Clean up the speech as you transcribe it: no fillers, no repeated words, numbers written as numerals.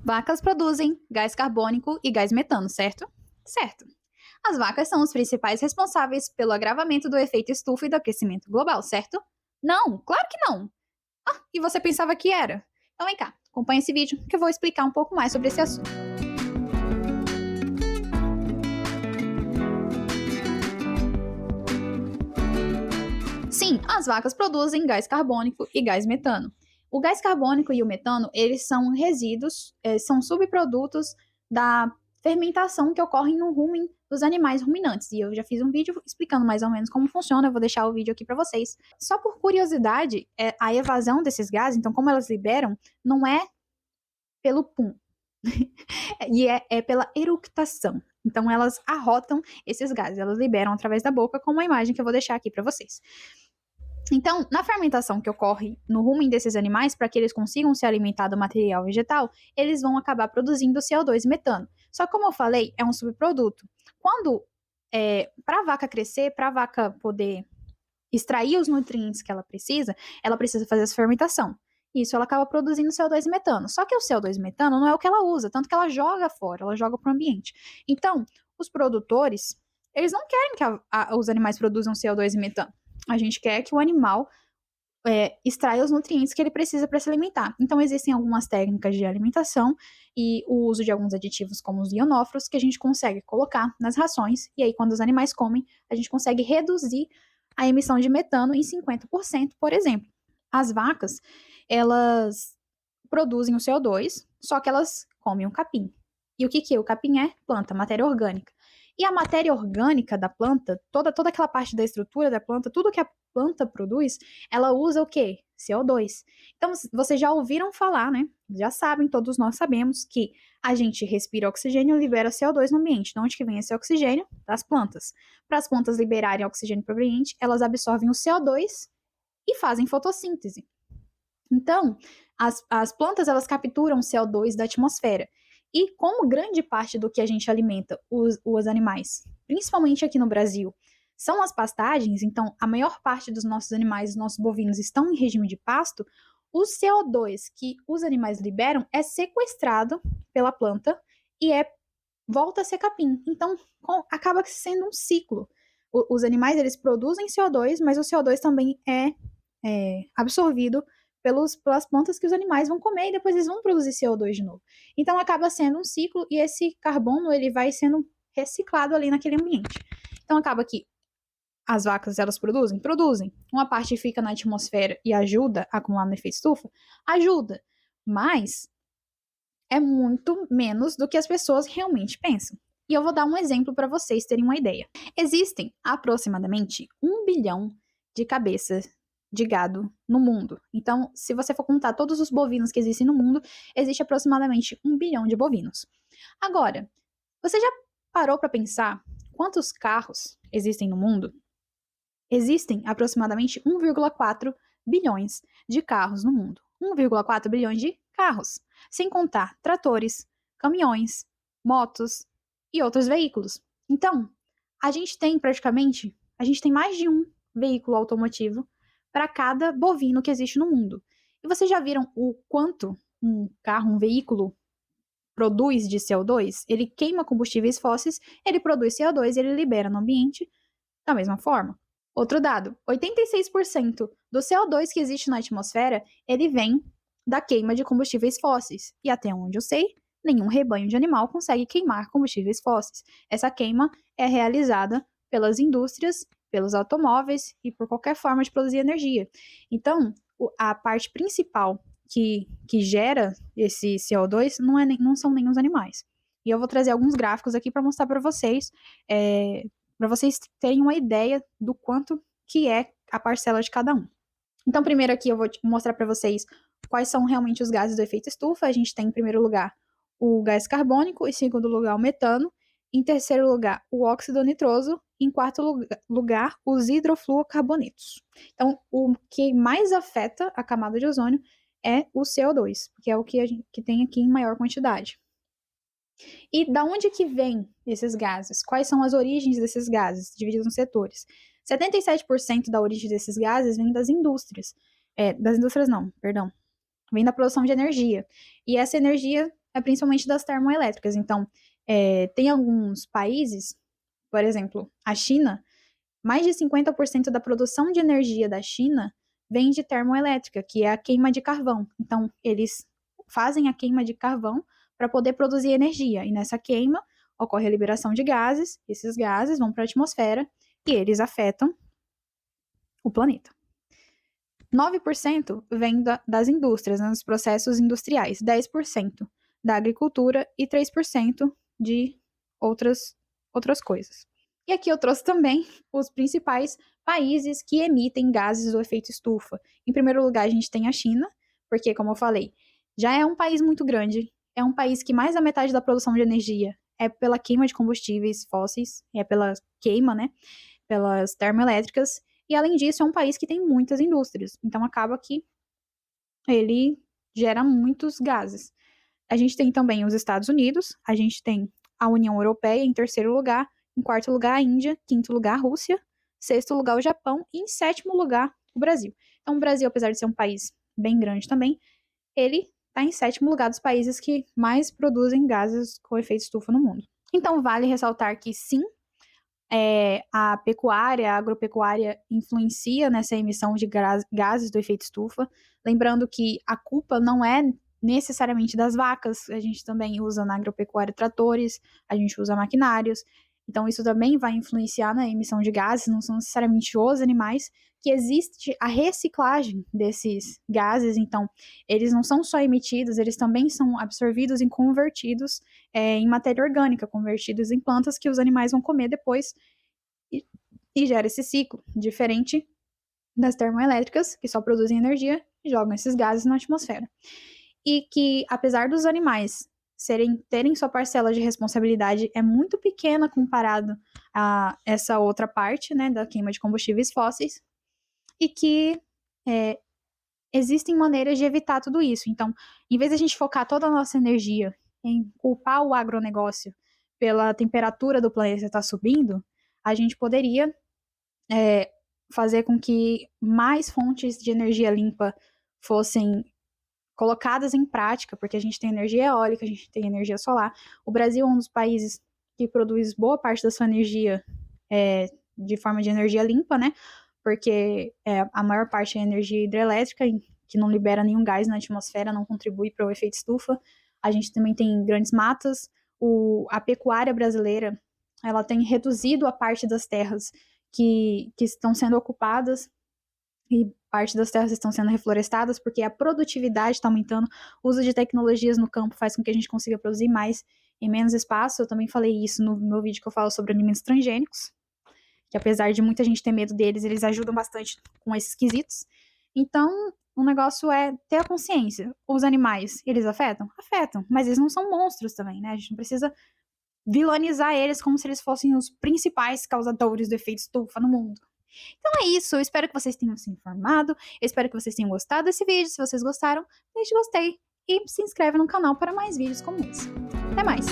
Vacas produzem gás carbônico e gás metano, certo? Certo. As vacas são os principais responsáveis pelo agravamento do efeito estufa e do aquecimento global, certo? Não, claro que não. Ah, e você pensava que era? Então vem cá, acompanha esse vídeo que eu vou explicar um pouco mais sobre esse assunto. Sim, as vacas produzem gás carbônico e gás metano. O gás carbônico e o metano, eles são resíduos, são subprodutos da fermentação que ocorre no rumen dos animais ruminantes. E eu já fiz um vídeo explicando mais ou menos como funciona, eu vou deixar o vídeo aqui para vocês. Só por curiosidade, a evasão desses gases, então como elas liberam, não é pelo pum, e é pela eructação. Então elas arrotam esses gases, elas liberam através da boca, como a imagem que eu vou deixar aqui para vocês. Então, na fermentação que ocorre no rumen desses animais, para que eles consigam se alimentar do material vegetal, eles vão acabar produzindo CO2 e metano. Só que, como eu falei, é um subproduto. Quando, para a vaca crescer, para a vaca poder extrair os nutrientes que ela precisa fazer essa fermentação. Isso ela acaba produzindo CO2 e metano. Só que o CO2 e metano não é o que ela usa, tanto que ela joga fora, ela joga para o ambiente. Então, os produtores, eles não querem que os animais produzam CO2 e metano. A gente quer que o animal extraia os nutrientes que ele precisa para se alimentar. Então, existem algumas técnicas de alimentação e o uso de alguns aditivos, como os ionóforos, que a gente consegue colocar nas rações, e aí, quando os animais comem, a gente consegue reduzir a emissão de metano em 50%, por exemplo. As vacas, elas produzem o CO2, só que elas comem o capim. E o que é? O capim é planta, matéria orgânica. E a matéria orgânica da planta, toda aquela parte da estrutura da planta, tudo que a planta produz, ela usa o quê? CO2. Então, vocês já ouviram falar, né? Já sabem, todos nós sabemos que a gente respira oxigênio e libera CO2 no ambiente. De onde que vem esse oxigênio? Das plantas. Para as plantas liberarem oxigênio para o ambiente, elas absorvem o CO2 e fazem fotossíntese. Então, as plantas, elas capturam CO2 da atmosfera. E como grande parte do que a gente alimenta os animais, principalmente aqui no Brasil, são as pastagens, então a maior parte dos nossos animais, dos nossos bovinos, estão em regime de pasto, o CO2 que os animais liberam é sequestrado pela planta e volta a ser capim. Então, acaba sendo um ciclo. Os animais, eles produzem CO2, mas o CO2 também é absorvido pelas plantas que os animais vão comer e depois eles vão produzir CO2 de novo. Então acaba sendo um ciclo e esse carbono ele vai sendo reciclado ali naquele ambiente. Então acaba que as vacas elas produzem? Produzem. Uma parte fica na atmosfera e ajuda a acumular no efeito estufa? Ajuda. Mas é muito menos do que as pessoas realmente pensam. E eu vou dar um exemplo para vocês terem uma ideia. Existem aproximadamente 1 bilhão de cabeças de gado no mundo. Então, se você for contar todos os bovinos que existem no mundo, existe aproximadamente 1 bilhão de bovinos. Agora, você já parou para pensar quantos carros existem no mundo? Existem aproximadamente 1,4 bilhões de carros no mundo. 1,4 bilhões de carros, sem contar tratores, caminhões, motos e outros veículos. Então, a gente tem mais de um veículo automotivo para cada bovino que existe no mundo. E vocês já viram o quanto um carro, um veículo produz de CO2? Ele queima combustíveis fósseis, ele produz CO2 e ele libera no ambiente da mesma forma. Outro dado, 86% do CO2 que existe na atmosfera, ele vem da queima de combustíveis fósseis. E até onde eu sei, nenhum rebanho de animal consegue queimar combustíveis fósseis. Essa queima é realizada pelas indústrias, pelos automóveis e por qualquer forma de produzir energia. Então, a parte principal que gera esse CO2 não são nem os animais. E eu vou trazer alguns gráficos aqui para mostrar para vocês terem uma ideia do quanto que é a parcela de cada um. Então, primeiro aqui eu vou mostrar para vocês quais são realmente os gases do efeito estufa. A gente tem, em primeiro lugar, o gás carbônico, em segundo lugar, o metano, em terceiro lugar, o óxido nitroso, em quarto lugar, os hidrofluorocarbonetos. Então, o que mais afeta a camada de ozônio é o CO2, que é o que a gente tem aqui em maior quantidade. E da onde que vem esses gases? Quais são as origens desses gases, divididos em setores? 77% da origem desses gases vem das indústrias. Das indústrias não, perdão. Vem da produção de energia. E essa energia, é principalmente das termoelétricas. Então, tem alguns países, por exemplo, a China, mais de 50% da produção de energia da China vem de termoelétrica, que é a queima de carvão. Então, eles fazem a queima de carvão para poder produzir energia. E nessa queima ocorre a liberação de gases, esses gases vão para a atmosfera e eles afetam o planeta. 9% vem das indústrias, dos processos industriais, 10% da agricultura e 3% de outras coisas. E aqui eu trouxe também os principais países que emitem gases do efeito estufa. Em primeiro lugar, a gente tem a China, porque, como eu falei, já é um país muito grande, é um país que mais da metade da produção de energia é pela queima de combustíveis fósseis, é pela queima, né, pelas termoelétricas, e além disso é um país que tem muitas indústrias, então acaba que ele gera muitos gases. A gente tem também os Estados Unidos, a gente tem a União Europeia em terceiro lugar, em quarto lugar a Índia, quinto lugar a Rússia, sexto lugar o Japão e em sétimo lugar o Brasil. Então o Brasil, apesar de ser um país bem grande também, ele está em sétimo lugar dos países que mais produzem gases com efeito estufa no mundo. Então vale ressaltar que sim, a pecuária, a agropecuária influencia nessa emissão de gases do efeito estufa. Lembrando que a culpa não é necessariamente das vacas, a gente também usa na agropecuária tratores, a gente usa maquinários, então isso também vai influenciar na emissão de gases, não são necessariamente os animais, que existe a reciclagem desses gases, então eles não são só emitidos, eles também são absorvidos e convertidos em matéria orgânica, convertidos em plantas que os animais vão comer depois e gera esse ciclo, diferente das termoelétricas, que só produzem energia e jogam esses gases na atmosfera. E que, apesar dos animais terem sua parcela de responsabilidade é muito pequena comparado a essa outra parte, né, da queima de combustíveis fósseis, e que existem maneiras de evitar tudo isso. Então, em vez de a gente focar toda a nossa energia em culpar o agronegócio pela temperatura do planeta estar subindo, a gente poderia fazer com que mais fontes de energia limpa fossem colocadas em prática, porque a gente tem energia eólica, a gente tem energia solar. O Brasil é um dos países que produz boa parte da sua energia de forma de energia limpa, né? Porque a maior parte é energia hidrelétrica, que não libera nenhum gás na atmosfera, não contribui para o efeito estufa. A gente também tem grandes matas. A pecuária brasileira, ela tem reduzido a parte das terras que estão sendo ocupadas e parte das terras estão sendo reflorestadas porque a produtividade está aumentando, o uso de tecnologias no campo faz com que a gente consiga produzir mais em menos espaço. Eu também falei isso no meu vídeo que eu falo sobre alimentos transgênicos, que apesar de muita gente ter medo deles, eles ajudam bastante com esses quesitos. Então, o negócio é ter a consciência. Os animais, eles afetam? Afetam, mas eles não são monstros também, né? A gente não precisa vilanizar eles como se eles fossem os principais causadores do efeito estufa no mundo. Então é isso, eu espero que vocês tenham se informado, eu espero que vocês tenham gostado desse vídeo. Se vocês gostaram, deixe gostei e se inscreve no canal para mais vídeos como esse. Até mais!